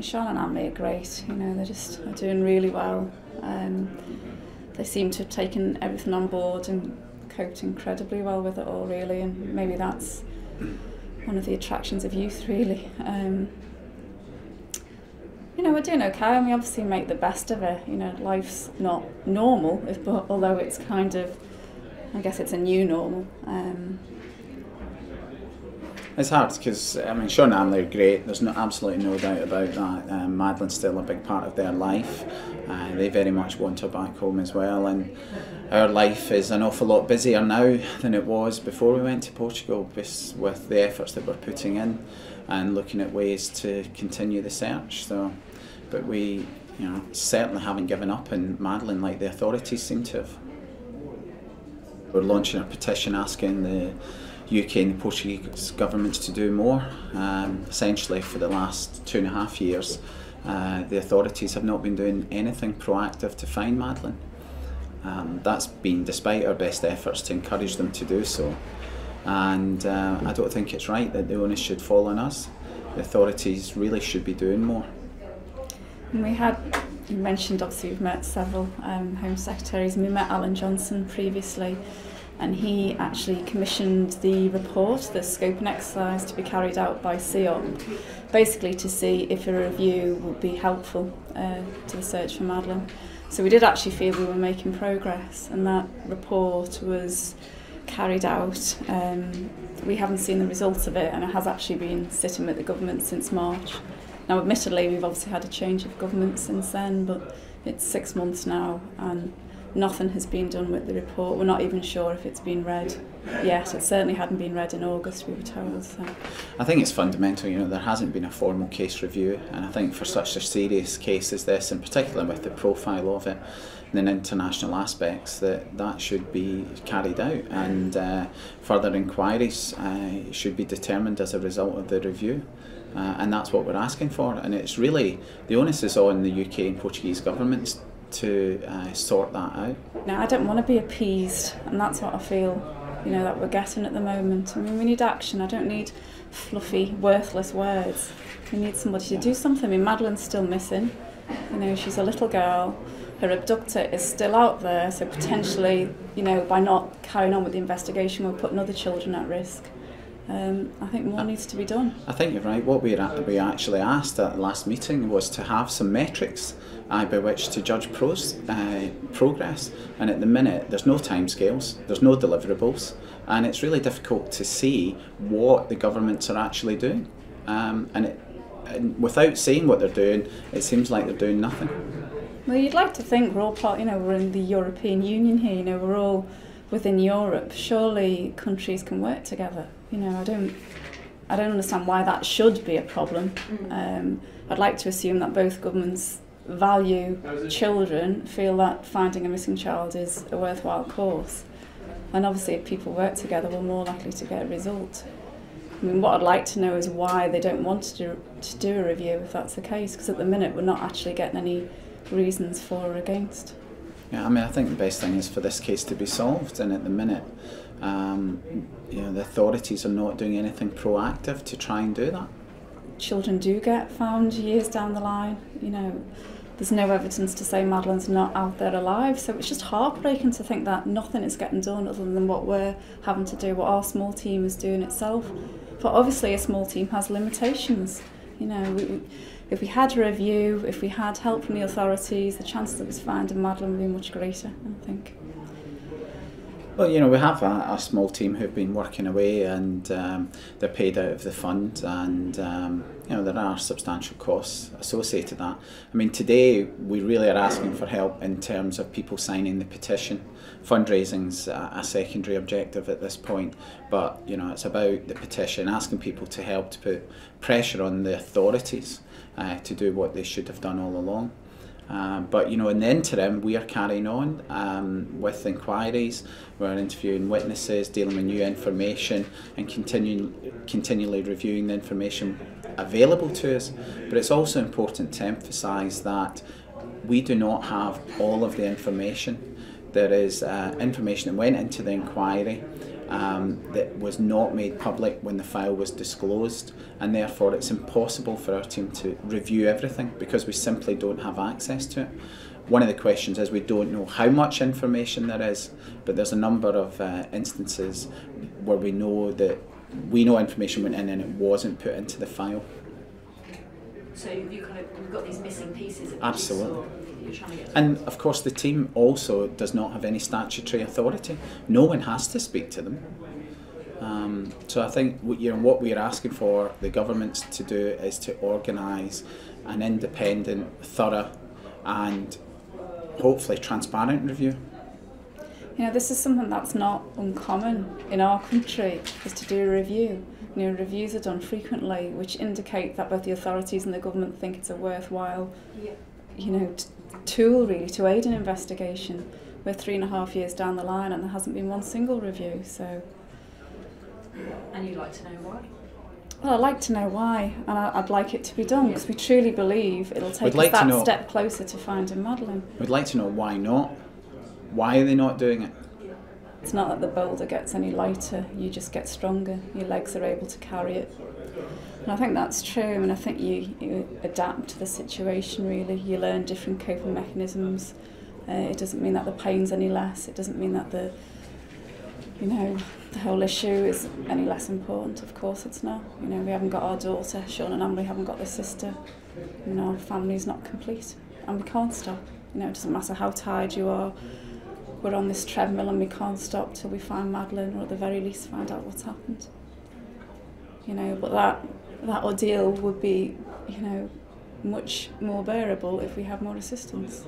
mean, Sean and Emily are great, you know, they're doing really well. They seem to have taken everything on board and coped incredibly well with it all, really, and maybe that's one of the attractions of youth, really. You know, we're doing okay, and we obviously make the best of it. You know, life's not normal, although it's kind of, I guess it's a new normal. It's hard because, I mean, Sean and Emily are great, there's absolutely no doubt about that. Madeleine's still a big part of their life. They very much want her back home as well, and our life is an awful lot busier now than it was before we went to Portugal, with the efforts that we're putting in and looking at ways to continue the search. So, but we, you know, certainly haven't given up on Madeleine like the authorities seem to have. We're launching a petition asking the UK and the Portuguese governments to do more. Essentially, for the last 2.5 years, the authorities have not been doing anything proactive to find Madeleine. That's been despite our best efforts to encourage them to do so. And I don't think it's right that the onus should fall on us. The authorities really should be doing more. You mentioned obviously we've met several Home Secretaries, and we met Alan Johnson previously, and he actually commissioned the report, the scoping exercise, to be carried out by CEOP, basically to see if a review would be helpful to the search for Madeleine. So we did actually feel we were making progress, and that report was carried out. We haven't seen the results of it, and it has actually been sitting with the government since March. Now, admittedly, we've obviously had a change of government since then, but it's 6 months now, and nothing has been done with the report. We're not even sure if it's been read yet. It certainly hadn't been read in August, we were told. So. I think it's fundamental, you know, there hasn't been a formal case review, and I think for such a serious case as this, and particularly with the profile of it and international aspects, that should be carried out, and further inquiries should be determined as a result of the review. And that's what we're asking for, and it's really, the onus is on the UK and Portuguese governments to sort that out. Now, I don't want to be appeased, and that's what I feel, you know, that we're getting at the moment. I mean, we need action. I don't need fluffy, worthless words. We need somebody to do something. I mean, Madeleine's still missing. You know, she's a little girl. Her abductor is still out there, so potentially, you know, by not carrying on with the investigation, we're putting other children at risk. I think more needs to be done. I think you're right. What we actually asked at the last meeting was to have some metrics by which to judge progress, and at the minute there's no timescales, there's no deliverables, and it's really difficult to see what the governments are actually doing. And without seeing what they're doing, it seems like they're doing nothing. Well, you'd like to think we're all part, you know, we're in the European Union here, you know, we're all within Europe. Surely countries can work together. You know, I don't understand why that should be a problem. I'd like to assume that both governments value children, feel that finding a missing child is a worthwhile cause. And obviously if people work together, we're more likely to get a result. I mean, what I'd like to know is why they don't want to do a review if that's the case, because at the minute we're not actually getting any reasons for or against. Yeah, I mean, I think the best thing is for this case to be solved, and at the minute, you know, the authorities are not doing anything proactive to try and do that. Children do get found years down the line. You know, there's no evidence to say Madeleine's not out there alive, so it's just heartbreaking to think that nothing is getting done other than what we're having to do, what our small team is doing itself. But obviously a small team has limitations. You know, if we had a review, if we had help from the authorities, the chances of us finding Madeleine would be much greater, I think. Well, you know, we have a small team who've been working away, and they're paid out of the fund, and you know, there are substantial costs associated with that. I mean, today we really are asking for help in terms of people signing the petition. Fundraising's a secondary objective at this point, but you know, it's about the petition, asking people to help to put pressure on the authorities to do what they should have done all along. But you know, in the interim, we are carrying on with inquiries. We're interviewing witnesses, dealing with new information, and continually reviewing the information available to us. But it's also important to emphasise that we do not have all of the information. There is information that went into the inquiry, that was not made public when the file was disclosed, and therefore it's impossible for our team to review everything because we simply don't have access to it. One of the questions is we don't know how much information there is, but there's a number of instances where we know information went in and it wasn't put into the file. So you've got these missing pieces. Absolutely. You're trying to get. And of course the team also does not have any statutory authority. No one has to speak to them. So I think what we're asking for the governments to do is to organise an independent, thorough and hopefully transparent review. You know, this is something that's not uncommon in our country, is to do a review. You know, reviews are done frequently, which indicate that both the authorities and the government think it's a worthwhile, tool really to aid an investigation. We're 3.5 years down the line and there hasn't been one single review. So. And you'd like to know why? Well, I'd like to know why, and I'd like it to be done because we truly believe it'll take us that step closer to finding Madeleine. We'd like to know why not. Why are they not doing it? It's not that the boulder gets any lighter, you just get stronger, your legs are able to carry it. And I think that's true, and I think you adapt to the situation really, you learn different coping mechanisms. It doesn't mean that the pain's any less, it doesn't mean that the whole issue is any less important. Of course it's not. You know, we haven't got our daughter, Sean and Amber haven't got their sister. You know, our family's not complete, and we can't stop. You know, it doesn't matter how tired you are. We're on this treadmill and we can't stop till we find Madeleine, or at the very least find out what's happened. You know, but that ordeal would be, much more bearable if we had more assistance.